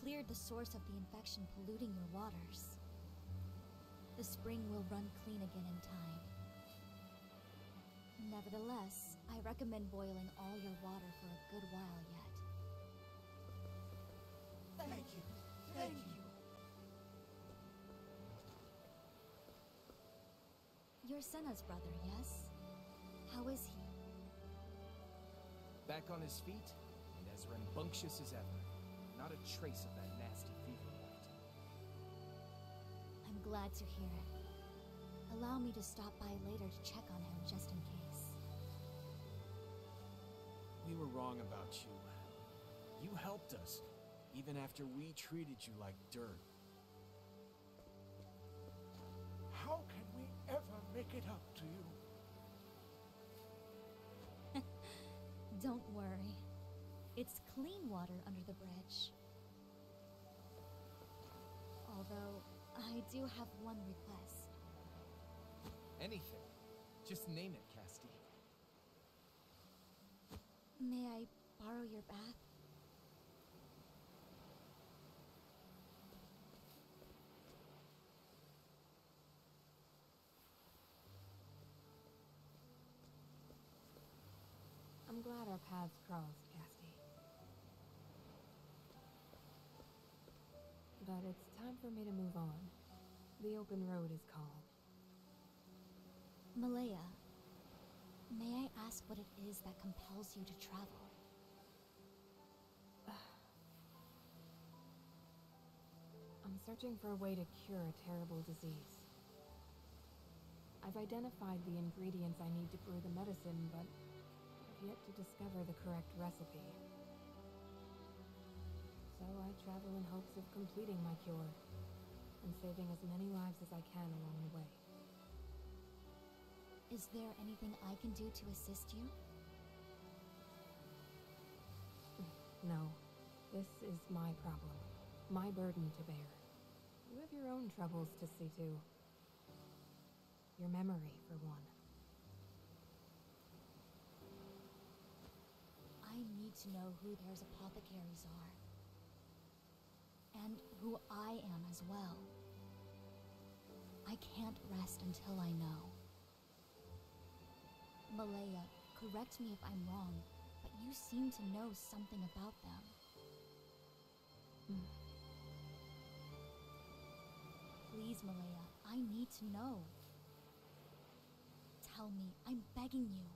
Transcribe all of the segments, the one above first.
cleared the source of the infection polluting your waters. The spring will run clean again in time. Nevertheless, I recommend boiling all your water for a good while yet. Thank you. Thank you. You're Senna's brother, yes? How is he? Back on his feet, and as rambunctious as ever. Not a trace of that nasty fever left. I'm glad to hear it. Allow me to stop by later to check on him just in case. We were wrong about you. You helped us, even after we treated you like dirt. How can we ever make it up to you? Don't worry. It's clean water under the bridge. Although, I do have one request. Anything. Just name it, Casti. May I borrow your bath? I'm glad our paths crossed, Casti. But it's time for me to move on. The open road is called. Malaya, may I ask what it is that compels you to travel? I'm searching for a way to cure a terrible disease. I've identified the ingredients I need to brew the medicine, but I've yet to discover the correct recipe. So I travel in hopes of completing my cure, and saving as many lives as I can along the way. Is there anything I can do to assist you? No, this is my problem, my burden to bear. You have your own troubles to see to. Your memory, for one. I need to know who there's apothecaries are. And who I am as well. I can't rest until I know. Malaya, correct me if I'm wrong, but you seem to know something about them. Please, Malaya, I need to know. Tell me, I'm begging you.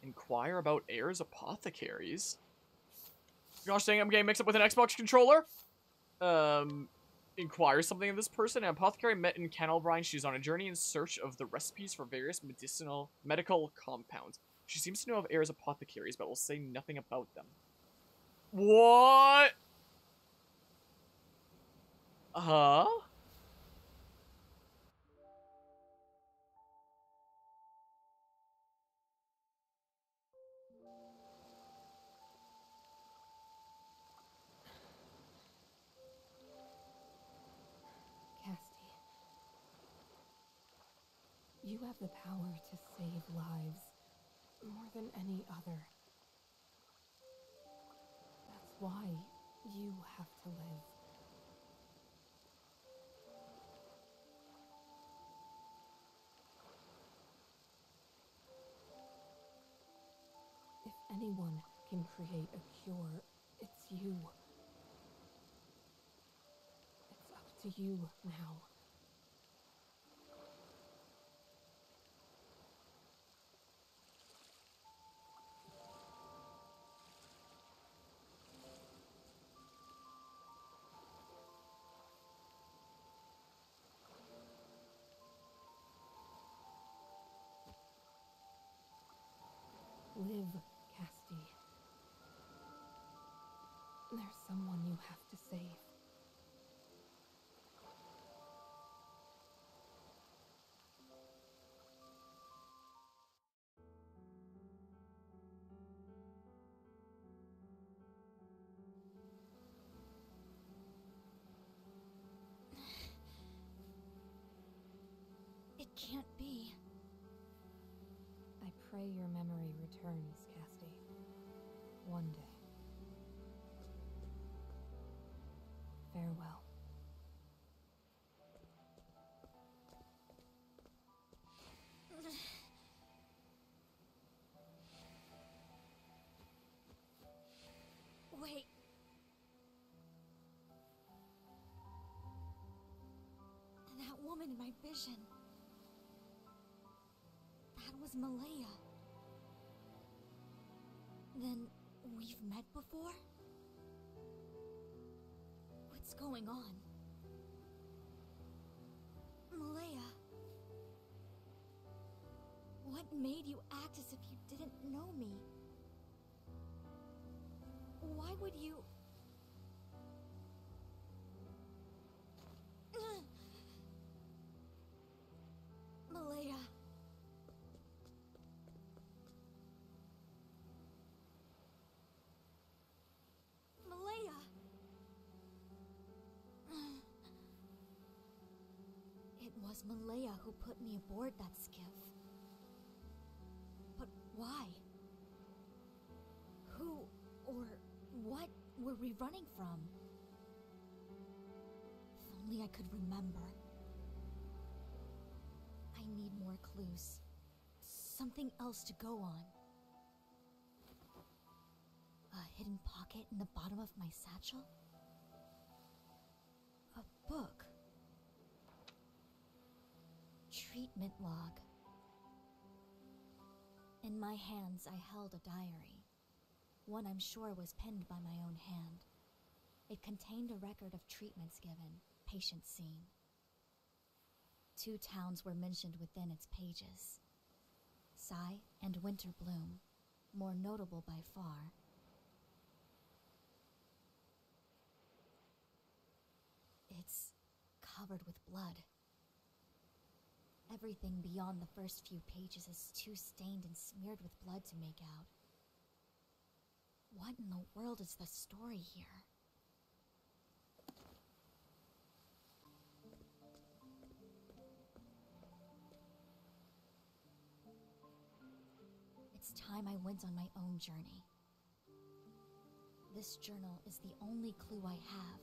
Inquire about Air's apothecaries. Gosh dang, I'm getting mixed up with an Xbox controller. Inquire something of this person. An apothecary met in Canalbrine. She's on a journey in search of the recipes for various medical compounds. She seems to know of Air's apothecaries, but will say nothing about them. What? Huh? Casti, you have the power to save lives more than any other. That's why you have to live. If anyone can create a cure, it's you. It's up to you now. Live, Casti. There's someone you have to save. It can't be. pray your memory returns, Casty. One day. Farewell. Wait. That woman in my vision. That was Malaya. Then we've met before? What's going on? Malaya. What made you act as if you didn't know me? Why would you... Malaya. Malaya. It was Malaya who put me aboard that skiff. But why? Who or what were we running from? If only I could remember. I need more clues. Something else to go on. A hidden pocket in the bottom of my satchel? A book. Treatment log. In my hands, I held a diary. One I'm sure was penned by my own hand. It contained a record of treatments given, patients seen. 2 towns were mentioned within its pages. Sai and Winter Bloom, more notable by far. It's covered with blood. Everything beyond the first few pages is too stained and smeared with blood to make out. What in the world is the story here? It's time I went on my own journey. This journal is the only clue I have.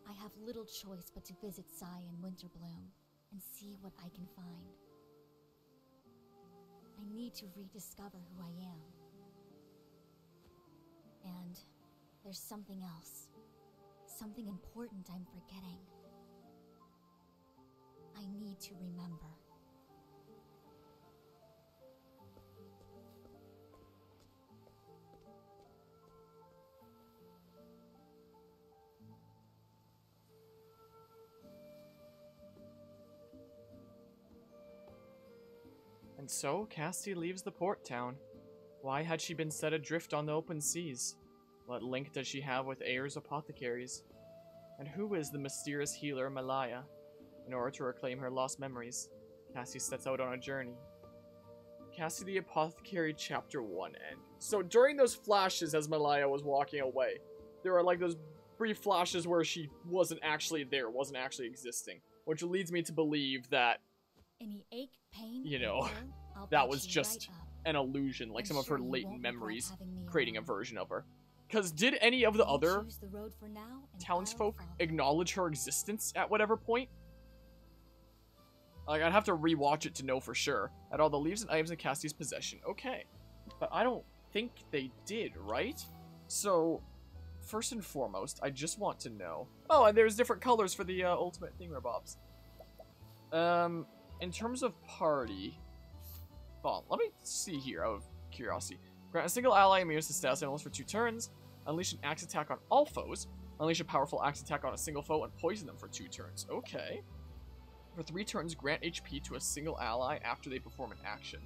I have little choice but to visit Sai and Winterbloom and see what I can find. I need to rediscover who I am. And there's something else. Something important I'm forgetting. I need to remember. And so, Cassie leaves the port town. Why had she been set adrift on the open seas? What link does she have with Ayer's apothecaries? And who is the mysterious healer Malaya? In order to reclaim her lost memories, Cassie sets out on a journey. Cassie the Apothecary Chapter 1 end. So during those flashes as Malaya was walking away, there are like those brief flashes where she wasn't actually there, wasn't actually existing. Which leads me to believe that, Any ache, pain, you know, or I'll that patch was you just right up. an illusion, like I'm some of sure her you latent won't regret memories having me creating a around. version of her. Because did any of the You other choose the road for now, and townsfolk I'll follow. acknowledge her existence at whatever point? Like, I'd have to rewatch it to know for sure. Had all the leaves and items in Cassie's possession. Okay. But I don't think they did, right? So, first and foremost, I just want to know... Oh, and there's different colors for the ultimate thingamabobs. In terms of party... Hold on, let me see here out of curiosity. Grant a single ally immune to status animals for 2 turns. Unleash an axe attack on all foes. Unleash a powerful axe attack on a single foe and poison them for 2 turns. Okay. For 3 turns, grant HP to a single ally after they perform an action.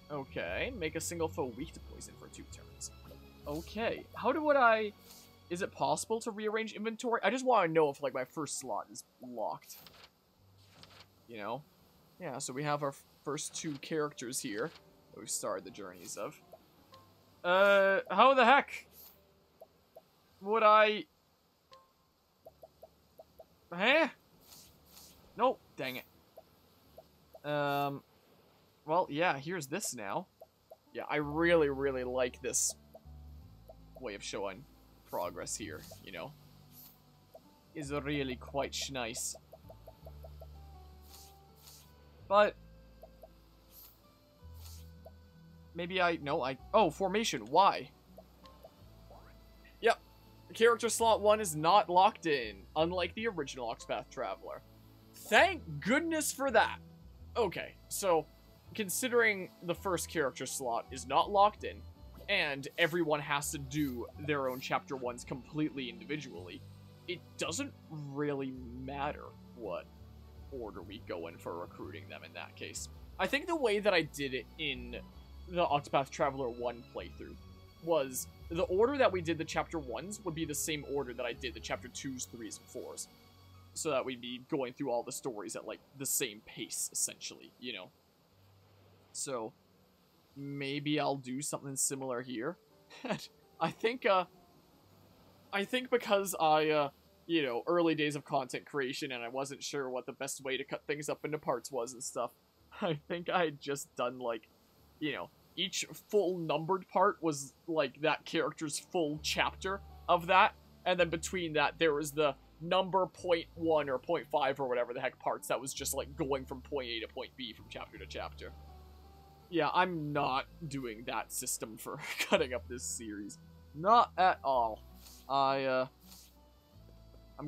Okay. Make a single foe weak to poison for 2 turns. Okay. How would I... Is it possible to rearrange inventory? I just want to know if, like, my first slot is locked. You know? Yeah, so we have our first 2 characters here that we've started the journeys of. How the heck would I... Huh? Nope, dang it. Well, well, yeah, here's this now. Yeah, I really, really like this way of showing progress here, you know. Is really quite nice. But maybe oh, formation, why? Yep. Character slot 1 is not locked in, unlike the original Octopath Traveler. Thank goodness for that. Okay, so considering the first character slot is not locked in, and everyone has to do their own chapter 1s completely individually, it doesn't really matter what order we go in for recruiting them in that case. I think the way that I did it in the Octopath Traveler 1 playthrough was the order that we did the chapter 1s would be the same order that I did the chapter 2s, 3s, and 4s. So that we'd be going through all the stories at, like, the same pace, essentially, you know? So, maybe I'll do something similar here. I think because you know, early days of content creation and I wasn't sure what the best way to cut things up into parts was and stuff, I think I had just done, like, you know, each full numbered part was, like, that character's full chapter of that, and then between that, there was the number 0.1 or 0.5 or whatever the heck parts that was just, like, going from point A to point B from chapter to chapter. Yeah, I'm not doing that system for cutting up this series. Not at all. I'm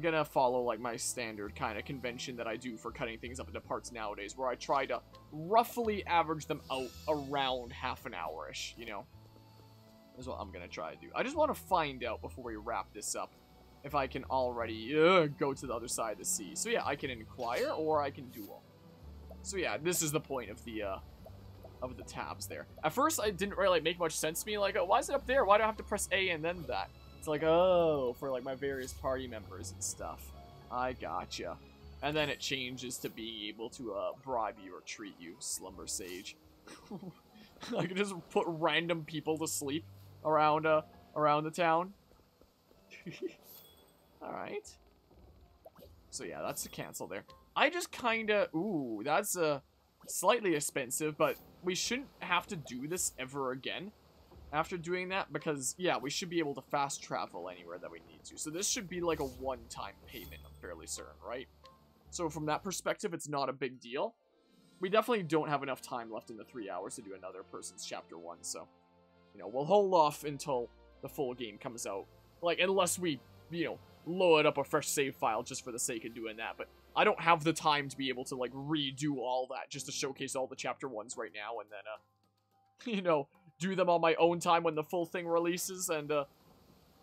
gonna follow, like, my standard kind of convention that I do for cutting things up into parts nowadays, where I try to roughly average them out around half an hour-ish, you know? That's what I'm gonna try to do. I just want to find out before we wrap this up if I can already go to the other side of the sea. So yeah, I can inquire or I can duel. So yeah, this is the point of the tabs there. At first, it didn't really make much sense to me. Like, oh, why is it up there? Why do I have to press A and then that? It's like, oh, for, like, my various party members and stuff. I gotcha. And then it changes to being able to, bribe you or treat you, Slumber Sage. I can just put random people to sleep around the town. Alright. So, yeah, that's a cancel there. I just kinda... Ooh, that's, slightly expensive, but we shouldn't have to do this ever again after doing that, because, yeah, we should be able to fast travel anywhere that we need to. So this should be like a one-time payment, I'm fairly certain, right? So from that perspective, it's not a big deal. We definitely don't have enough time left in the 3 hours to do another person's chapter 1, so, you know, we'll hold off until the full game comes out. Like, unless we, you know, load up a fresh save file just for the sake of doing that, but I don't have the time to be able to, like, redo all that just to showcase all the chapter 1s right now, and then, you know, do them on my own time when the full thing releases, and,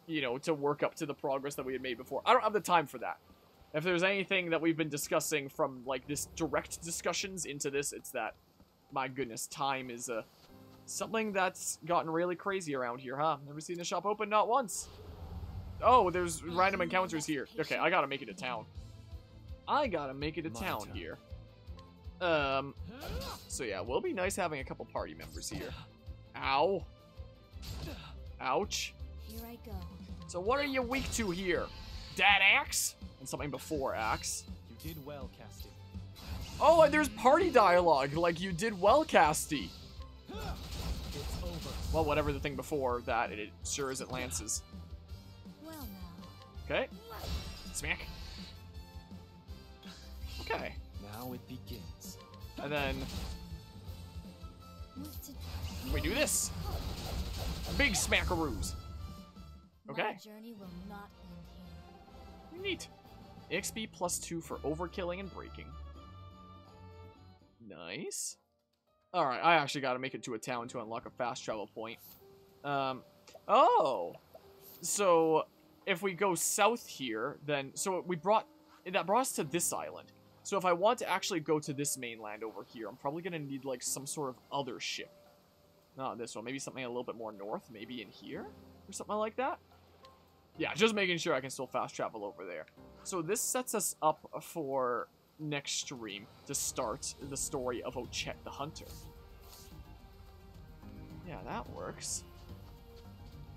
you know, to work up to the progress that we had made before. I don't have the time for that. If there's anything that we've been discussing from, like, this direct discussions into this, it's that, my goodness, time is, something that's gotten really crazy around here, huh? Never seen the shop open? Not once. Oh, there's random encounters here. Okay, I gotta make it to town. I gotta make it to town here. So yeah, will be nice having a couple party members here. Ow. Ouch. Here I go. So what are you weak to here? Dad axe? And something before axe. You did well, Casty. Oh, and there's party dialogue, like you did well, Casty. It's over. Well, whatever the thing before that, it sure isn't Lance's. Well now. Okay. Smack. Okay. Now it begins. And then we do this. Big smackaroos. Okay. My journey will not end here. Neat. XP +2 for overkilling and breaking. Nice. Alright, I actually gotta make it to a town to unlock a fast travel point. Oh! So, if we go south here, then... So, that brought us to this island. So, if I want to actually go to this mainland over here, I'm probably gonna need, like, some sort of other ship. Not this one. Maybe something a little bit more north. Maybe in here? Or something like that? Yeah, just making sure I can still fast travel over there. So this sets us up for next stream to start the story of Ochet the Hunter. Yeah, that works.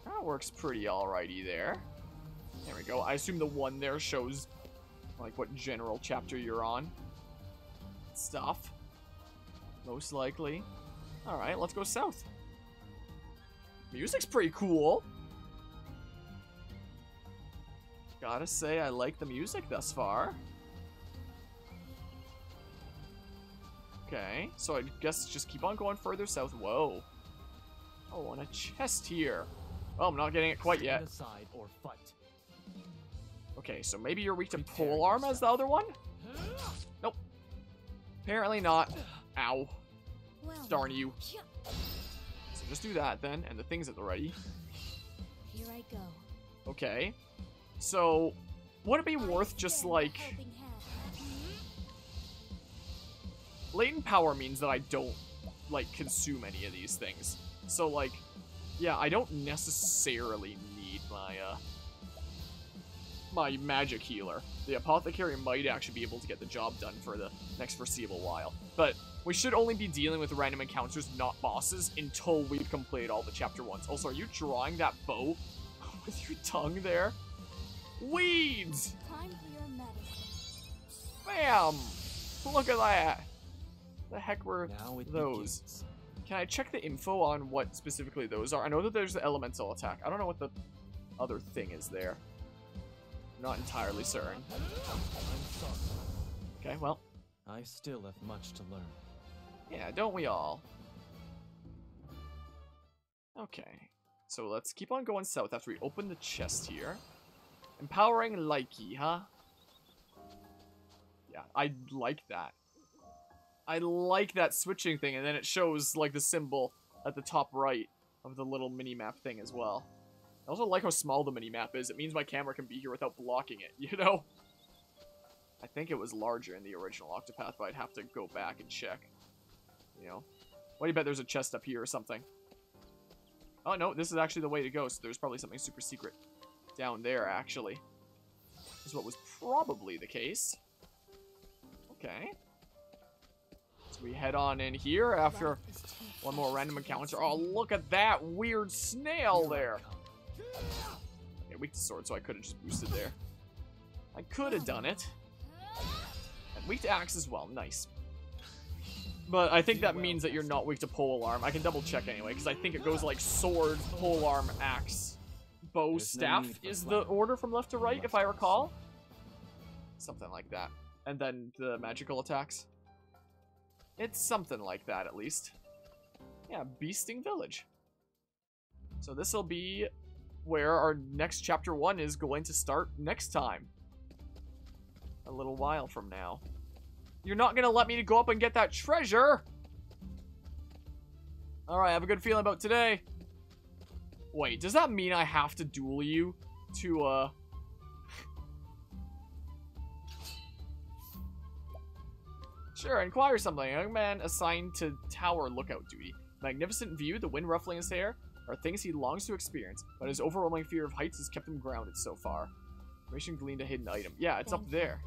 That works pretty alrighty there. There we go. I assume the one there shows, like, what general chapter you're on. Stuff. Most likely. Alright, let's go south. Music's pretty cool. Gotta say, I like the music thus far. Okay, so I guess just keep on going further south. Whoa. Oh, and a chest here. Oh, I'm not getting it quite yet. Aside or fight. Okay, so maybe you're weak to pole arm as the other one? Nope. Apparently not. Ow. Well, Darn you. yeah. So just do that then, and the thing's at the ready. Here I go. Okay. So, would it be worth just like... Helping hand. Latent power means that I don't, like, consume any of these things. So, like, yeah, I don't necessarily need my, my magic healer. The apothecary might actually be able to get the job done for the next foreseeable while. But we should only be dealing with random encounters, not bosses, until we've completed all the chapter 1s. Also, are you drawing that bow with your tongue there? Weeds! Time for your medicine. Bam! Look at that! The heck were Now it those? begins. Can I check the info on what specifically those are? I know that there's the elemental attack. I don't know what the other thing is there. Not entirely certain. I'm sorry. Okay, well. I still have much to learn. Yeah, don't we all? Okay. So let's keep on going south after we open the chest here. Empowering Likey, huh? Yeah, I like that. I like that switching thing, and then it shows, like, the symbol at the top right of the little mini-map thing as well. I also like how small the mini-map is. It means my camera can be here without blocking it, you know? I think it was larger in the original Octopath, but I'd have to go back and check. You know? What do you bet there's a chest up here or something? Oh, no, this is actually the way to go, so there's probably something super secret down there, actually. This is what was probably the case. Okay. So we head on in here after one more random encounter. Oh, look at that weird snail there. Okay, weak to sword, so I could have just boosted there. I could have done it. And weak to axe as well. Nice. But I think that means that you're not weak to pole arm. I can double check anyway, because I think it goes like sword, pole arm, axe, bow, staff is the order from left to right, if I recall. Something like that. And then the magical attacks. It's something like that, at least. Yeah, Beasting Village. So this will be where our next chapter 1 is going to start next time. A little while from now. You're not going to let me go up and get that treasure! Alright, I have a good feeling about today. Wait, does that mean I have to duel you to, Sure, inquire something. A young man assigned to tower lookout duty. Magnificent view, the wind ruffling his hair, are things he longs to experience, but his overwhelming fear of heights has kept him grounded so far. Information gleaned a hidden item. Yeah, it's up there.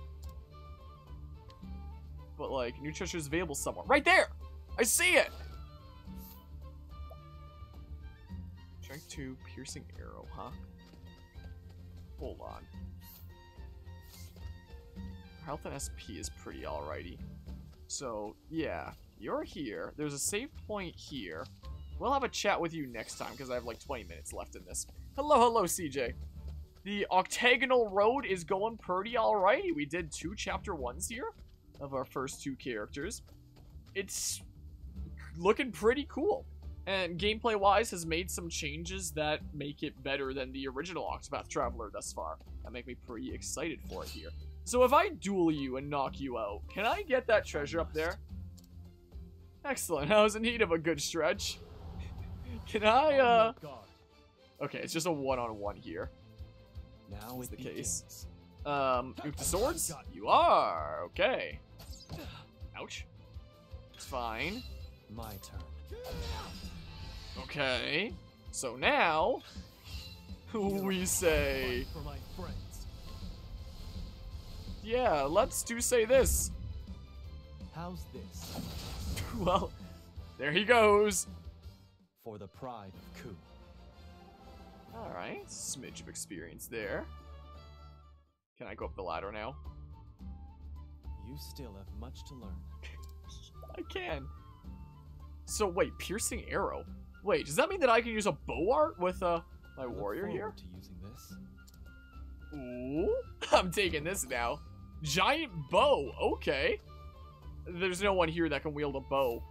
But, like, new treasure is available somewhere. Right there! I see it! Strength 2, piercing arrow, huh? Hold on. Health and SP is pretty alrighty. So, yeah, you're here. There's a save point here. We'll have a chat with you next time, because I have like 20 minutes left in this. Hello, hello, CJ. The octagonal road is going pretty alrighty. We did 2 chapter 1s here of our first 2 characters. It's looking pretty cool. And gameplay-wise has made some changes that make it better than the original Octopath Traveler thus far. That make me pretty excited for it here. So if I duel you and knock you out, can I get that treasure up there? Excellent. I was in need of a good stretch. Can I, Okay, it's just a one-on-one here. Now Is it the case. begins. Weak to swords? You are. Okay. Ouch. It's fine. My turn. Okay. So now, we say... For my friends. Yeah, let's say this. How's this? Well, there he goes. For the pride of Ku. Alright, smidge of experience there. Can I go up the ladder now? You still have much to learn. I can. So wait, piercing arrow. Wait, does that mean that I can use a bow art with my warrior here? To using this. Ooh, I'm taking this now. Giant bow, okay. There's no one here that can wield a bow.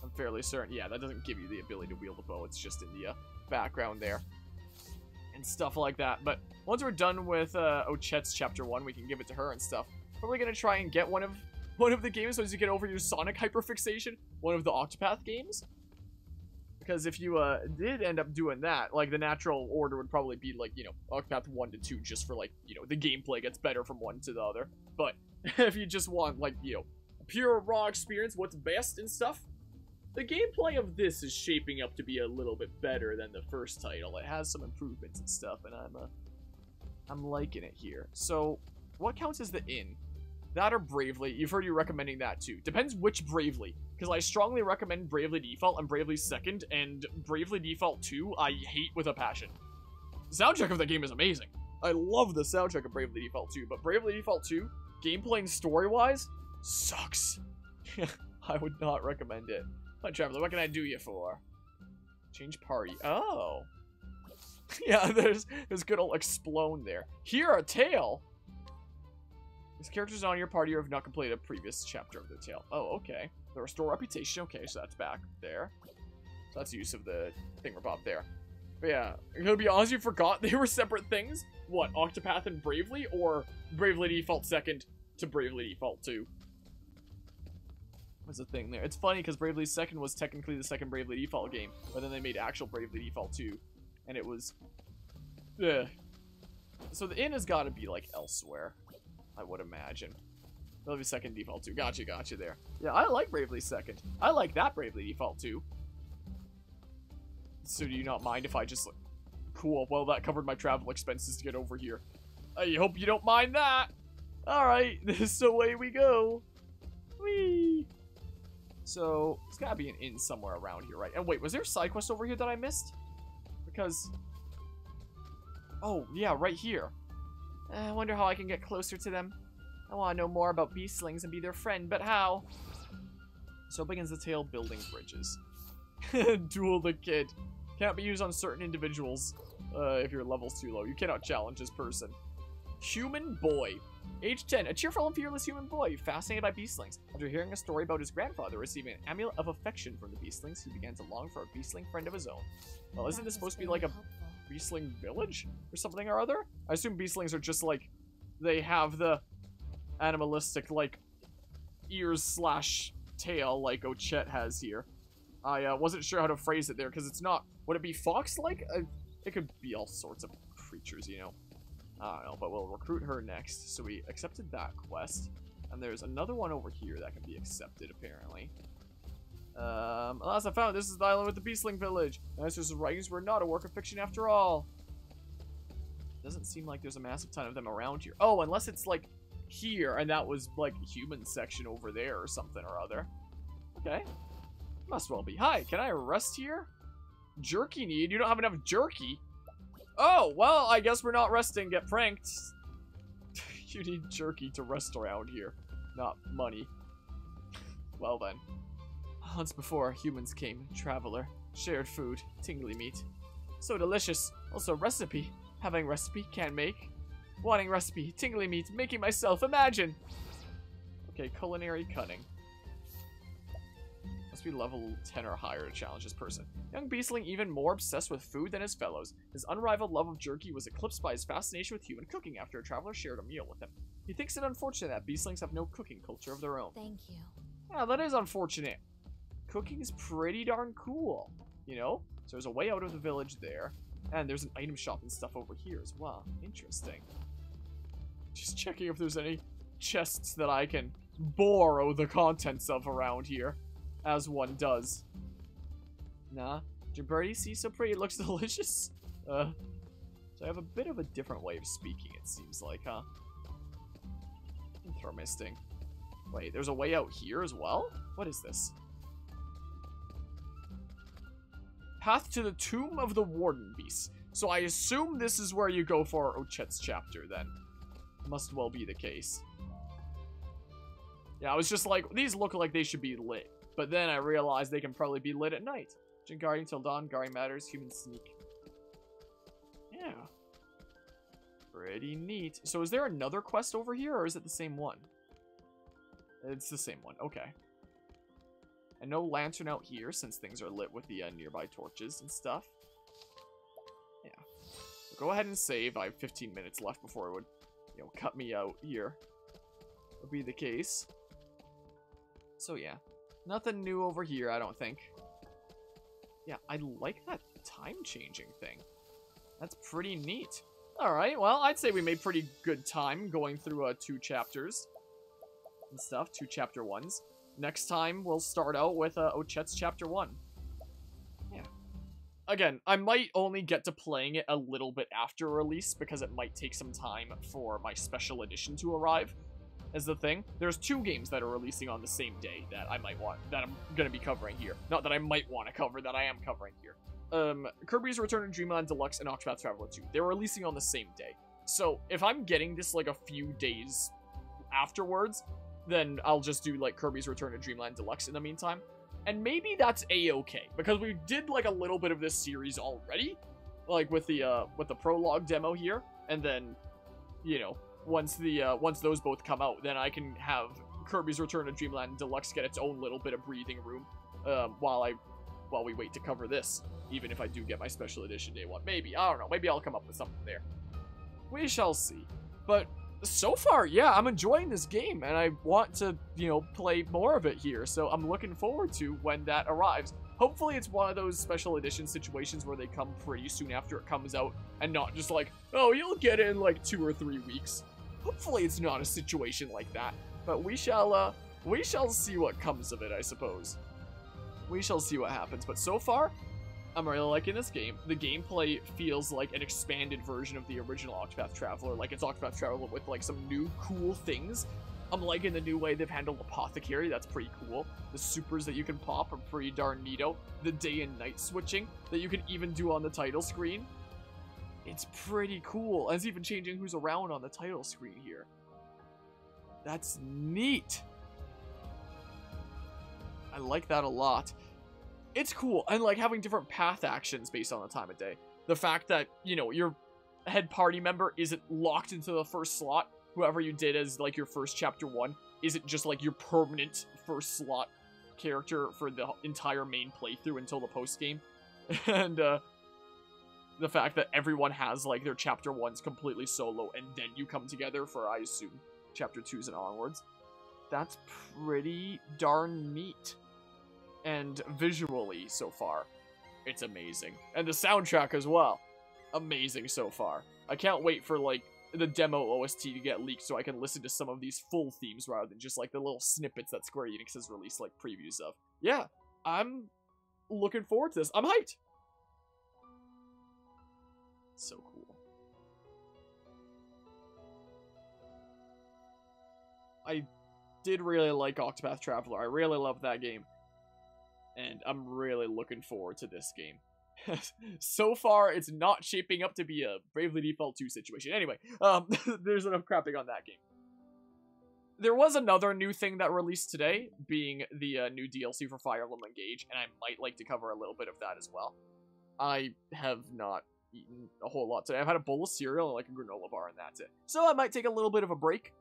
I'm fairly certain. Yeah, that doesn't give you the ability to wield a bow. It's just in the background there. And stuff like that. But once we're done with Ochet's chapter 1, we can give it to her and stuff. Probably gonna try and get one of the games once you get over your Sonic hyperfixation. One of the Octopath games. Because if you did end up doing that, like, the natural order would probably be, like, you know, Octopath 1 to 2, just for, like, you know, the gameplay gets better from one to the other. But if you just want, like, you know, pure raw experience, what's best and stuff, the gameplay of this is shaping up to be a little bit better than the first title. It has some improvements and stuff, and I'm liking it here. So, what counts as the inn? That or Bravely? You've heard you recommending that too. Depends which Bravely. Because I strongly recommend Bravely Default and Bravely Second, and Bravely Default 2 I hate with a passion. The soundtrack of the game is amazing. I love the soundtrack of Bravely Default 2, but Bravely Default 2, gameplay and story-wise, sucks. I would not recommend it. Hi, Traveler, what can I do you for? Change party. Oh. Yeah, there's good old Explode there. Here, a tale. These characters on your party have not completed a previous chapter of the tale. Oh, okay. The restore reputation. Okay, so that's back there. So that's use of the thingamabob there. But yeah, I'm gonna be honest, you forgot they were separate things. What, Octopath and Bravely, or Bravely Default 2nd to Bravely Default 2? What's the thing there? It's funny because Bravely 2nd was technically the second Bravely Default game, but then they made actual Bravely Default 2, and it was... Ugh. So the inn has got to be, like, elsewhere, I would imagine. Bravely 2nd Default 2. Gotcha there. Yeah, I like Bravely 2nd. I like that Bravely Default 2. So do you not mind if I just... Like, cool, well, that covered my travel expenses to get over here. I hope you don't mind that. Alright, this is the way we go. Whee! So, there's gotta be an inn somewhere around here, right? And wait, was there a side quest over here that I missed? Because... Oh, yeah, right here. I wonder how I can get closer to them. I want to know more about beastlings and be their friend, but how? So begins the tale, building bridges. Duel the kid. Can't be used on certain individuals if your level's too low. You cannot challenge this person. Human boy. Age 10, a cheerful and fearless human boy, fascinated by beastlings. After hearing a story about his grandfather receiving an amulet of affection from the beastlings, he began to long for a beastling friend of his own. Well, isn't this supposed to be like a beastling village or something or other? I assume beastlings are just like, they have the animalistic, like, ears slash tail like Ochet has here. I wasn't sure how to phrase it there, because it's not, would it be fox-like? It could be all sorts of creatures, you know. I don't know, but we'll recruit her next. So we accepted that quest. And there's another one over here that can be accepted, apparently. Last I found, this is the island with the Beastling Village. Master's writings were not a work of fiction after all. Doesn't seem like there's a massive ton of them around here. Oh, unless it's, like, here, and that was, like, a human section over there or something or other. Okay. Must well be. Hi, can I rest here? Jerky need? You don't have enough jerky? Oh, well, I guess we're not resting. Get pranked. You need jerky to rest around here, not money. Well then. Once before, humans came, traveler, shared food, tingly meat. So delicious. Also recipe. Having recipe, can't make. Wanting recipe, tingly meat, making myself, imagine. Okay, culinary cunning. Must be level 10 or higher to challenge this person. Young Beastling even more obsessed with food than his fellows. His unrivaled love of jerky was eclipsed by his fascination with human cooking after a traveler shared a meal with him. He thinks it unfortunate that Beastlings have no cooking culture of their own. Thank you. Yeah, that is unfortunate. Cooking is pretty darn cool, you know? So there's a way out of the village there. And there's an item shop and stuff over here as well. Interesting. Just checking if there's any chests that I can borrow the contents of around here. As one does. Nah. Did your birdie see so pretty? It looks delicious. So I have a bit of a different way of speaking, it seems like, huh? Thermisting. Wait, there's a way out here as well? What is this? Path to the Tomb of the Warden Beast. So I assume this is where you go for Ochet's chapter, then. Must well be the case. Yeah, I was just like, these look like they should be lit. But then I realized they can probably be lit at night. Guarding till dawn, guarding matters, human sneak. Yeah. Pretty neat. So is there another quest over here, or is it the same one? It's the same one, okay. And no lantern out here, since things are lit with the nearby torches and stuff. Yeah. So go ahead and save. I have 15 minutes left before it would, you know, cut me out here. Would be the case. So yeah. Nothing new over here, I don't think. Yeah, I like that time-changing thing. That's pretty neat. Alright, well, I'd say we made pretty good time going through 2 chapters and stuff, 2 chapter 1s. Next time, we'll start out with Ochet's chapter 1. Yeah. Again, I might only get to playing it a little bit after release because it might take some time for my special edition to arrive. Is the thing. There's 2 games that are releasing on the same day that I might want, that I'm gonna be covering here. Not that I might want to cover, that I am covering here. Kirby's Return to Dreamland Deluxe and Octopath Traveler 2. They're releasing on the same day. So, if I'm getting this, like, a few days afterwards, then I'll just do, like, Kirby's Return to Dreamland Deluxe in the meantime. And maybe that's a-okay, because we did, like, a little bit of this series already, like, with the prologue demo here, and then, you know, once those both come out, then I can have Kirby's Return to Dreamland Deluxe get its own little bit of breathing room, while we wait to cover this. Even if I do get my special edition day 1. Maybe, I don't know, maybe I'll come up with something there. We shall see. But so far, yeah, I'm enjoying this game, and I want to, you know, play more of it here, so I'm looking forward to when that arrives. Hopefully it's one of those special edition situations where they come pretty soon after it comes out, and not just like, oh, you'll get it in like 2 or 3 weeks. Hopefully it's not a situation like that, but we shall see what comes of it, I suppose. We shall see what happens, but so far, I'm really liking this game. The gameplay feels like an expanded version of the original Octopath Traveler, like it's Octopath Traveler with like some new cool things. I'm liking the new way they've handled Apothecary, that's pretty cool. The supers that you can pop are pretty darn neato. The day and night switching that you can even do on the title screen. It's pretty cool. And it's even changing who's around on the title screen here. That's neat. I like that a lot. It's cool. And like having different path actions based on the time of day. The fact that, you know, your head party member isn't locked into the first slot. Whoever you did as like your first chapter 1 isn't just like your permanent first slot character for the entire main playthrough until the post game. And the fact that everyone has like their chapter 1s completely solo and then you come together for, I assume, chapter 2s and onwards. That's pretty darn neat. And visually, so far, it's amazing. And the soundtrack as well. Amazing so far. I can't wait for, like, the demo OST to get leaked so I can listen to some of these full themes rather than just, like, the little snippets that Square Enix has released, like, previews of. Yeah, I'm looking forward to this. I'm hyped! So cool. I did really like Octopath Traveler. I really love that game. And I'm really looking forward to this game. So far, it's not shaping up to be a Bravely Default 2 situation. Anyway, there's enough crapping on that game. There was another new thing that released today, being the new DLC for Fire Emblem Engage, and I might like to cover a little bit of that as well. I have not eaten a whole lot today. I've had a bowl of cereal and like a granola bar, and that's it. So I might take a little bit of a break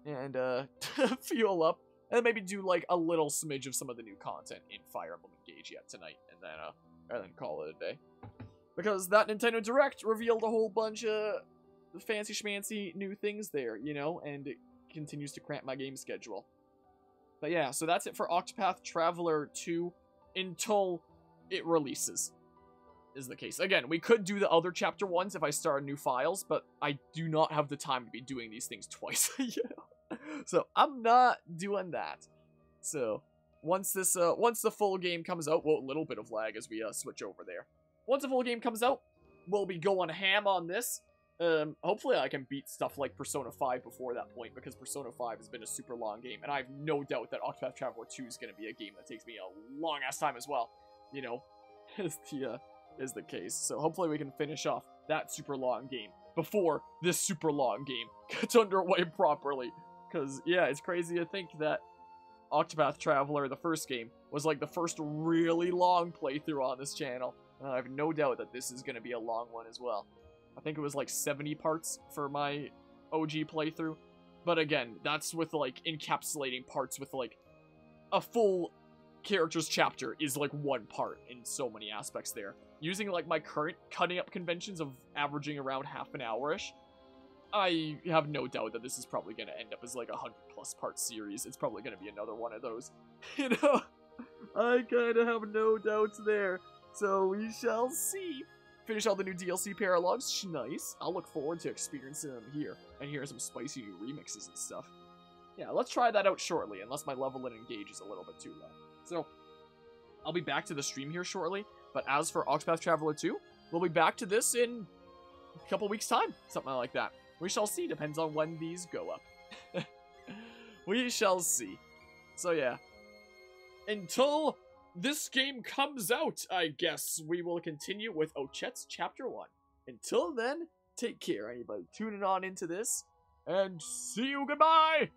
and fuel up. And maybe do, like, a little smidge of some of the new content in Fire Emblem Engage yet tonight, and then call it a day. Because that Nintendo Direct revealed a whole bunch of fancy schmancy new things there, you know, and it continues to cramp my game schedule. But yeah, so that's it for Octopath Traveler 2 until it releases, is the case. Again, we could do the other chapter 1s if I start new files, but I do not have the time to be doing these things twice, you know? So I'm not doing that. So once the full game comes out, well, a little bit of lag as we switch over there. Once the full game comes out, we'll be going ham on this. Hopefully I can beat stuff like Persona 5 before that point, because Persona 5 has been a super long game, and I have no doubt that Octopath Traveler 2 is going to be a game that takes me a long ass time as well. You know, is the case. So hopefully we can finish off that super long game before this super long game gets underway properly. Because, yeah, it's crazy to think that Octopath Traveler, the first game, was like the first really long playthrough on this channel. And I have no doubt that this is going to be a long one as well. I think it was like 70 parts for my OG playthrough. But again, that's with like encapsulating parts with like a full character's chapter is like one part in so many aspects there. Using like my current cutting up conventions of averaging around half an hour-ish, I have no doubt that this is probably going to end up as like a 100+ part series. It's probably going to be another one of those. You know, I kind of have no doubts there. So we shall see. Finish all the new DLC paralogs. Nice. I'll look forward to experiencing them here and hearing some spicy new remixes and stuff. Yeah, let's try that out shortly, unless my level and engage is a little bit too low. So, I'll be back to the stream here shortly, but as for Octopath Traveler 2, we'll be back to this in a couple weeks' time, something like that. We shall see, depends on when these go up. We shall see. So yeah, until this game comes out, I guess we will continue with Ochet's Chapter 1. Until then, take care, anybody tuning on into this, and see you, goodbye!